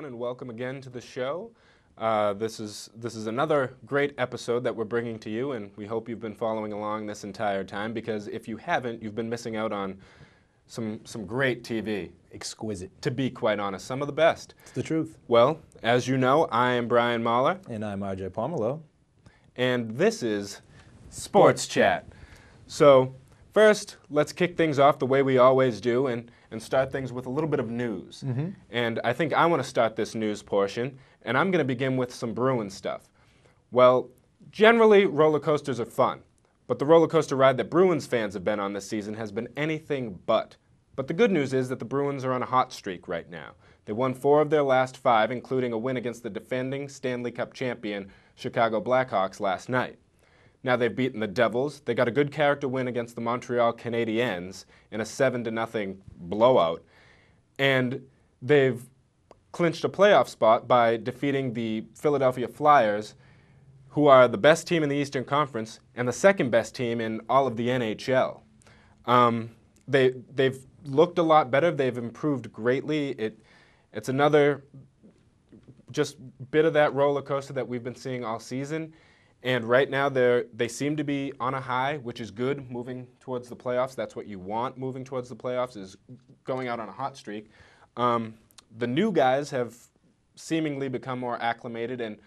everyone, and welcome again to the show. This is another great episode that we're bringing to you, and we hope you've been following along this entire time, because if you haven't, you've been missing out on some great TV. Exquisite. To be quite honest, some of the best. It's the truth. Well, as you know, I am Brian Mahler. And I'm RJ Pomelo. And this is Sports Chat. So, first, let's kick things off the way we always do and start things with a little bit of news. And I think I want to start this news portion, and I'm going to begin with some Bruins stuff. Well, generally, roller coasters are fun, but the roller coaster ride that Bruins fans have been on this season has been anything but. But the good news is that the Bruins are on a hot streak right now. They won 4 of their last 5, including a win against the defending Stanley Cup champion Chicago Blackhawks last night. Now they've beaten the Devils. They got a good character win against the Montreal Canadiens in a 7-0 blowout. And they've clinched a playoff spot by defeating the Philadelphia Flyers, who are the best team in the Eastern Conference and the second best team in all of the NHL. They've looked a lot better. They've improved greatly. It's another just bit of that roller coaster that we've been seeing all season. And right now they seem to be on a high, which is good moving towards the playoffs. That's what you want moving towards the playoffs, is going out on a hot streak. The new guys have seemingly become more acclimated and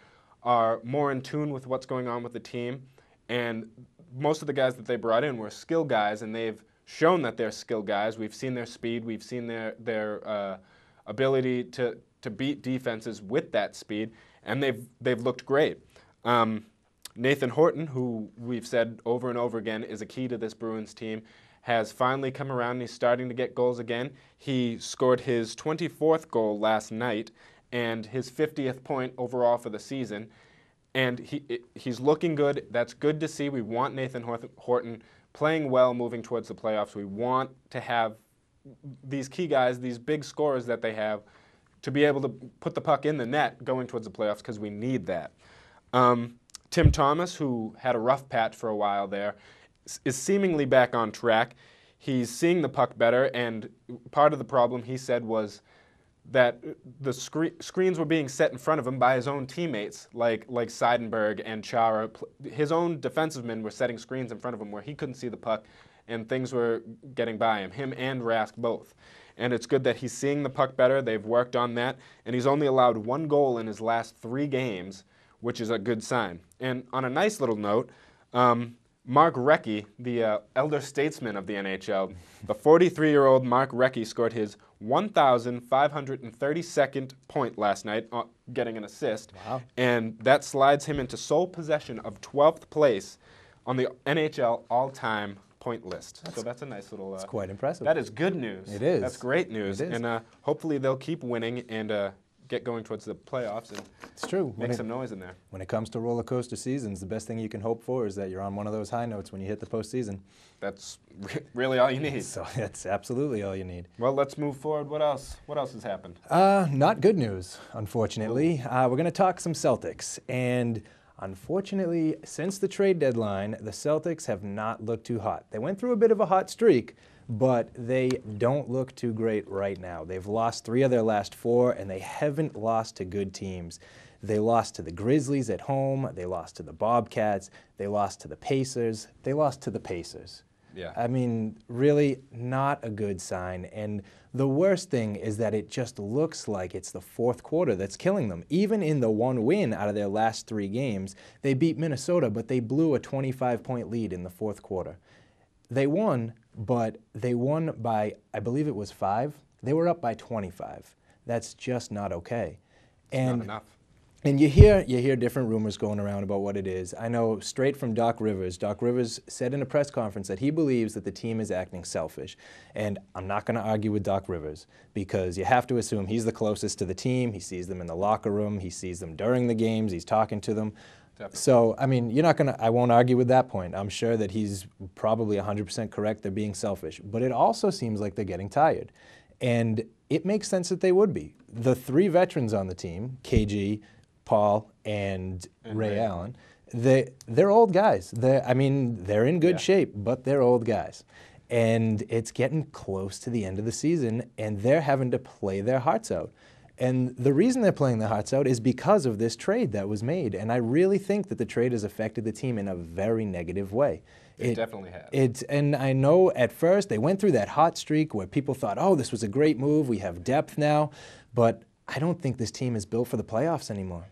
are more in tune with what's going on with the team. And most of the guys that they brought in were skill guys, and they've shown that they're skill guys. We've seen their speed. We've seen their ability to beat defenses with that speed, and they've looked great. Nathan Horton, who we've said over and over again is a key to this Bruins team, has finally come around and he's starting to get goals again. He scored his 24th goal last night and his 50th point overall for the season. And he's looking good. That's good to see. We want Nathan Horton playing well moving towards the playoffs. We want to have these key guys, these big scorers that they have, to be able to put the puck in the net going towards the playoffs, because we need that. Tim Thomas, who had a rough patch for a while there, is seemingly back on track. He's seeing the puck better, and part of the problem, he said, was that the screens were being set in front of him by his own teammates, like Seidenberg and Chara. His own defensive men were setting screens in front of him where he couldn't see the puck, and things were getting by him and Rask both. And it's good that he's seeing the puck better. They've worked on that, and he's only allowed 1 goal in his last 3 games, which is a good sign. And on a nice little note, Mark Recchi, the elder statesman of the NHL, the 43-year-old Mark Recchi scored his 1,532nd point last night, getting an assist. Wow. And that slides him into sole possession of 12th place on the NHL all-time point list. So that's a nice little... It's quite impressive. That is good news. It is. That's great news. It is. And hopefully they'll keep winning and get going towards the playoffs and it's true. make some noise in there. When it comes to roller coaster seasons, the best thing you can hope for is that you're on one of those high notes when you hit the postseason. That's really all you need. So that's absolutely all you need. Well, let's move forward. What else? What else has happened? Not good news, unfortunately. We're going to talk some Celtics. And unfortunately, since the trade deadline, the Celtics have not looked too hot. They went through a bit of a hot streak, but they don't look too great right now. They've lost 3 of their last 4, and they haven't lost to good teams. They lost to the Grizzlies at home. They lost to the Bobcats. They lost to the Pacers. They lost to the Pacers. Yeah. I mean, really not a good sign. And the worst thing is that it just looks like it's the fourth quarter that's killing them. Even in the 1 win out of their last 3 games, they beat Minnesota, but they blew a 25-point lead in the fourth quarter. They won, but they won by, I believe it was 5. They were up by 25. That's just not okay. And not enough. And you hear different rumors going around about what it is. I know straight from Doc Rivers. Doc Rivers said in a press conference that he believes that the team is acting selfish. And I'm not going to argue with Doc Rivers, because you have to assume he's the closest to the team. He sees them in the locker room. He sees them during the games. He's talking to them. Definitely. So, I mean, I won't argue with that point. I'm sure that he's probably 100% correct. They're being selfish. But it also seems like they're getting tired. And it makes sense that they would be. The 3 veterans on the team, KG, Paul, and Ray Allen, they're old guys. They're in good shape, but they're old guys. And it's getting close to the end of the season, and they're having to play their hearts out. And the reason they're playing their hearts out is because of this trade that was made. And I really think that the trade has affected the team in a very negative way. It definitely has. And I know at first they went through that hot streak where people thought, oh, this was a great move. We have depth now. But I don't think this team is built for the playoffs anymore.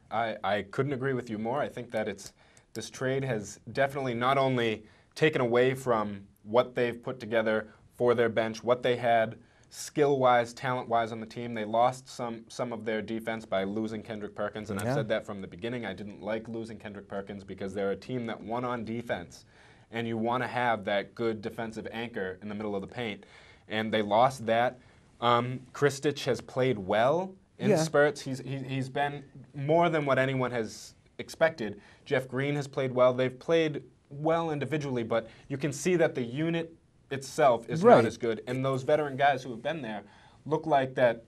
I couldn't agree with you more. I think that this trade has definitely not only taken away from what they've put together for their bench, what they had skill-wise, talent-wise on the team. They lost some of their defense by losing Kendrick Perkins, and I've said that from the beginning. I didn't like losing Kendrick Perkins because they're a team that won on defense, and you want to have that good defensive anchor in the middle of the paint. And they lost that. Kristich has played well in spurts. He's been more than what anyone has expected. Jeff Green has played well. They've played well individually, but you can see that the unit itself is not as good. And those veteran guys who have been there look like that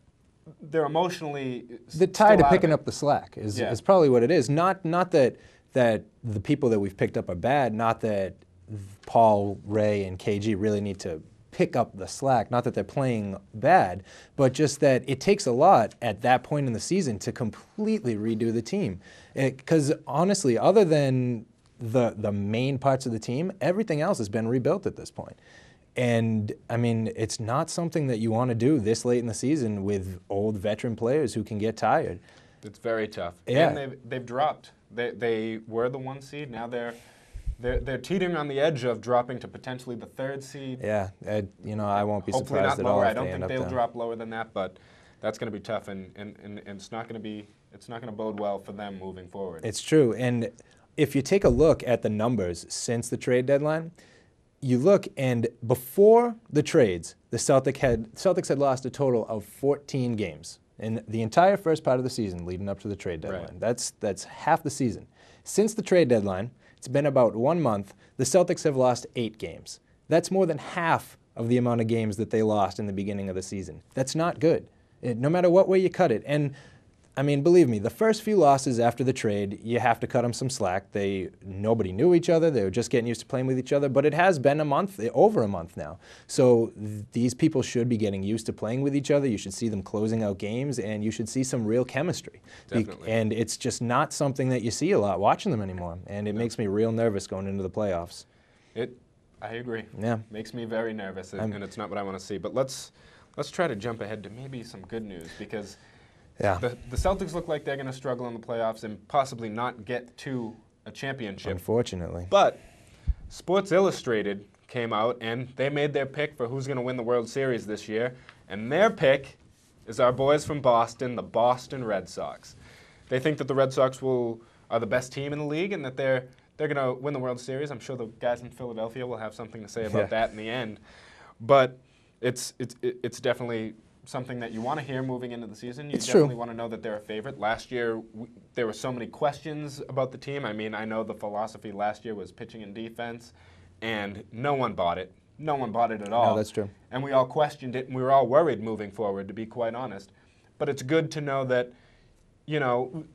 they're emotionally they're tired of picking up the slack is probably what it is. Not that the people that we've picked up are bad, not that Paul, Ray, and KG really need to pick up the slack, not that they're playing bad, but just that it takes a lot at that point in the season to completely redo the team. Because honestly, other than the main parts of the team, everything else has been rebuilt at this point. And, I mean, it's not something that you want to do this late in the season with old veteran players who can get tired. It's very tough. Yeah. And they've dropped. They were the 1 seed. Now they're teetering on the edge of dropping to potentially the 3rd seed. Yeah, I won't be Hopefully surprised not at all lower. if I don't they think end up they'll there. drop lower than that, but that's going to be tough, and it's not going to bode well for them moving forward. It's true. And if you take a look at the numbers since the trade deadline, you look, and before the trades, the Celtics had lost a total of 14 games in the entire first part of the season leading up to the trade deadline. Right. That's half the season. Since the trade deadline, it's been about 1 month, the Celtics have lost 8 games. That's more than half of the amount of games that they lost in the beginning of the season. That's not good, no matter what way you cut it. And I mean, believe me, the first few losses after the trade, you have to cut them some slack. Nobody knew each other. They were just getting used to playing with each other. But it has been over a month now. So these people should be getting used to playing with each other. You should see them closing out games, and you should see some real chemistry. Definitely. And it's just not something that you see a lot watching them anymore. And it makes me real nervous going into the playoffs. I agree. Yeah. Makes me very nervous, and it's not what I want to see. But let's try to jump ahead to maybe some good news, because the Celtics look like they're going to struggle in the playoffs and possibly not get to a championship. Unfortunately. But Sports Illustrated came out, and they made their pick for who's going to win the World Series this year. And their pick is our boys from Boston, the Boston Red Sox. They think that the Red Sox are the best team in the league and that they're going to win the World Series. I'm sure the guys in Philadelphia will have something to say about that in the end. But it's definitely something that you want to hear moving into the season. You definitely want to know that they're a favorite. Last year, there were so many questions about the team. I mean, I know the philosophy last year was pitching and defense, and no one bought it. No one bought it at all. No, that's true. And we all questioned it, and we were all worried moving forward, to be quite honest. But it's good to know that,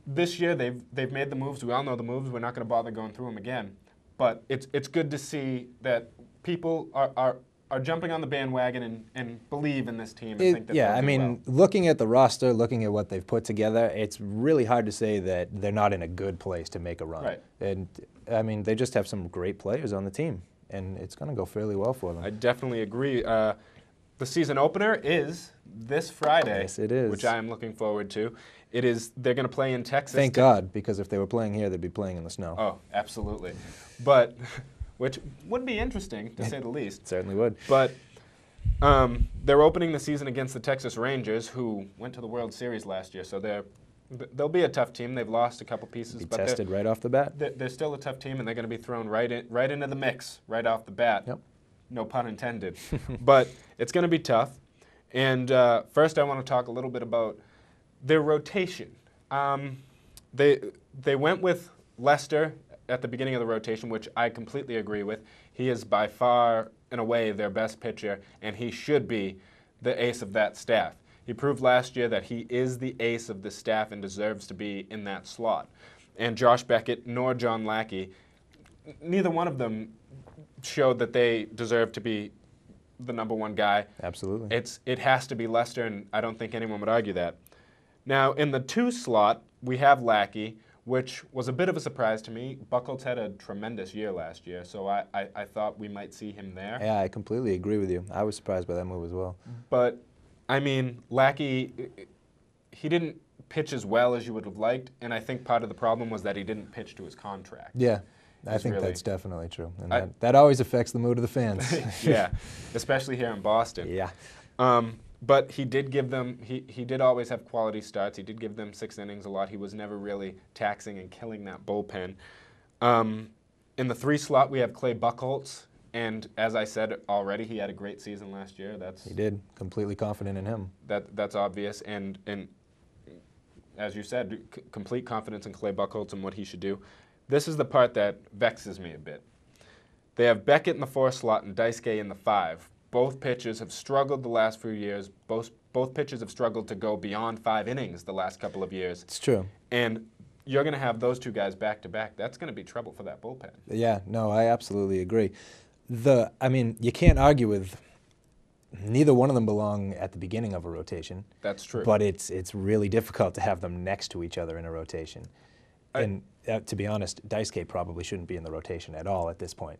this year they've made the moves. We all know the moves. We're not going to bother going through them again. But it's good to see that people are jumping on the bandwagon and believe in this team and think that they'll do well. Looking at the roster, looking at what they've put together, it's really hard to say that they're not in a good place to make a run. Right. And, I mean, they just have some great players on the team, and it's going to go fairly well for them. I definitely agree. The season opener is this Friday. Yes, it is. Which I am looking forward to. They're going to play in Texas. Thank God, because if they were playing here, they'd be playing in the snow. Oh, absolutely. But which would be interesting, to say the least. It certainly would. But they're opening the season against the Texas Rangers, who went to the World Series last year. So they'll be a tough team. They've lost a couple pieces, but tested right off the bat. They're still a tough team, and they're going to be thrown right into the mix right off the bat. Yep. No pun intended. But it's going to be tough. And first, I want to talk a little bit about their rotation. They went with Lester at the beginning of the rotation, which I completely agree with. He is by far and away their best pitcher, and he should be the ace of that staff. He proved last year that he is the ace of the staff and deserves to be in that slot. And Josh Beckett nor John Lackey, neither one of them showed that they deserve to be the #1 guy. Absolutely. It has to be Lester, and I don't think anyone would argue that. Now, in the 2 slot, we have Lackey, which was a bit of a surprise to me. Buchholz had a tremendous year last year, so I thought we might see him there. Yeah, I completely agree with you. I was surprised by that move as well. But, I mean, Lackey, he didn't pitch as well as you would have liked, and I think part of the problem was that he didn't pitch to his contract. Yeah, I think really- that's definitely true. And that always affects the mood of the fans. Yeah, especially here in Boston. Yeah. But he did give them, he did always have quality starts. He did give them 6 innings a lot. He was never really taxing and killing that bullpen. In the 3 slot, we have Clay Buchholz. And as I said already, he had a great season last year. He did. Completely confident in him. That's obvious. And as you said, complete confidence in Clay Buchholz and what he should do. This is the part that vexes me a bit. They have Beckett in the 4 slot and Daisuke in the 5. Both pitchers have struggled the last few years. Both pitchers have struggled to go beyond 5 innings the last couple of years. It's true. And you're going to have those 2 guys back to back. That's going to be trouble for that bullpen. Yeah, no, I absolutely agree. I mean, you can't argue with neither one of them belong at the beginning of a rotation. That's true. But it's really difficult to have them next to each other in a rotation. And to be honest, Daisuke probably shouldn't be in the rotation at all at this point.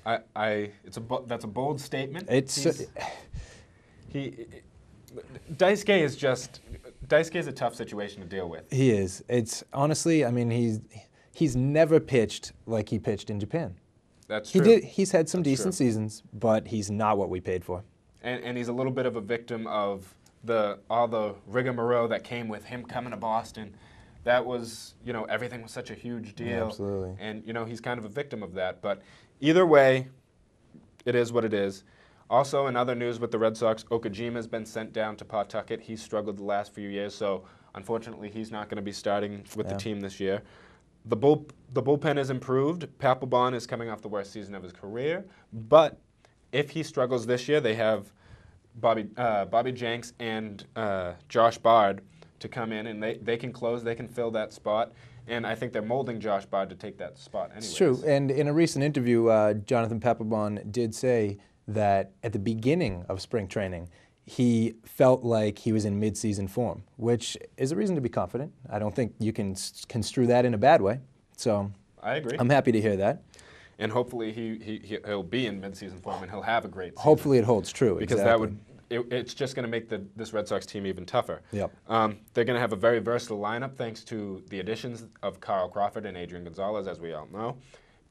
That's a bold statement. Daisuke is a tough situation to deal with. He is. It's honestly, I mean, he's never pitched like he pitched in Japan. That's true. He's had some decent seasons, but he's not what we paid for. And he's a little bit of a victim of all the rigmarole that came with him coming to Boston. That was, everything was such a huge deal. Yeah, absolutely. And, he's kind of a victim of that. But either way, it is what it is. Also, in other news with the Red Sox, Okajima's been sent down to Pawtucket. He's struggled the last few years, so unfortunately he's not going to be starting with the team this year. The bullpen is improved. Papelbon is coming off the worst season of his career. But if he struggles this year, they have Bobby Jenks and Josh Bard to come in, and they can close, they can fill that spot. And I think they're molding Josh Bard to take that spot anyways. It's true. And in a recent interview, Jonathan Papelbon did say that at the beginning of spring training, he felt like he was in mid-season form, which is a reason to be confident. I don't think you can construe that in a bad way. So I agree. I'm happy to hear that. And hopefully he'll be in mid-season form and he'll have a great season. Hopefully it holds true. Because exactly. It's just going to make this Red Sox team even tougher. Yep. They're going to have a very versatile lineup thanks to the additions of Carl Crawford and Adrian Gonzalez, as we all know.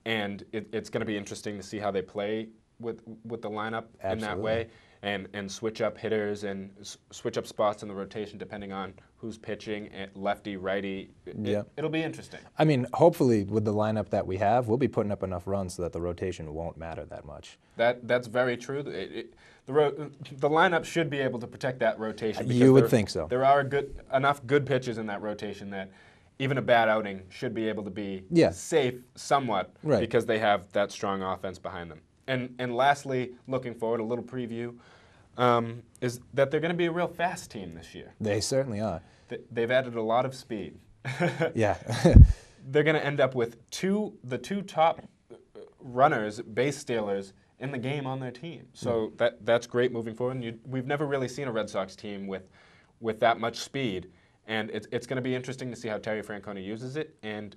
And it's going to be interesting to see how they play with the lineup in that way, and switch up hitters and switch up spots in the rotation depending on who's pitching, lefty, righty. It'll be interesting. I mean, hopefully with the lineup that we have, we'll be putting up enough runs so that the rotation won't matter that much. That's very true. The lineup should be able to protect that rotation. You would think so. There are enough good pitches in that rotation that even a bad outing should be able to be safe somewhat because they have that strong offense behind them. And lastly, looking forward, a little preview, is that they're going to be a real fast team this year. They certainly are. They've added a lot of speed. Yeah. They're going to end up with the two top runners, base stealers, in the game on their team. So that's great moving forward. And we've never really seen a Red Sox team with that much speed. And it's going to be interesting to see how Terry Francona uses it. And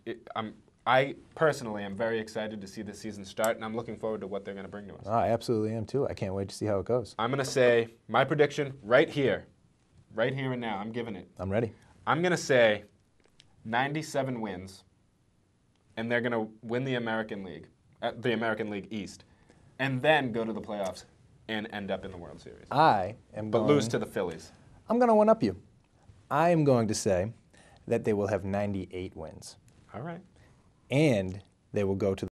I personally am very excited to see this season start, and I'm looking forward to what they're going to bring to us. I absolutely am too. I can't wait to see how it goes. I'm going to say my prediction right here and now. I'm giving it. I'm ready. I'm going to say 97 wins, and they're going to win the American League East, and then go to the playoffs and end up in the World Series. But lose to the Phillies. I'm going to one-up you. I am going to say that they will have 98 wins. All right. And they will go to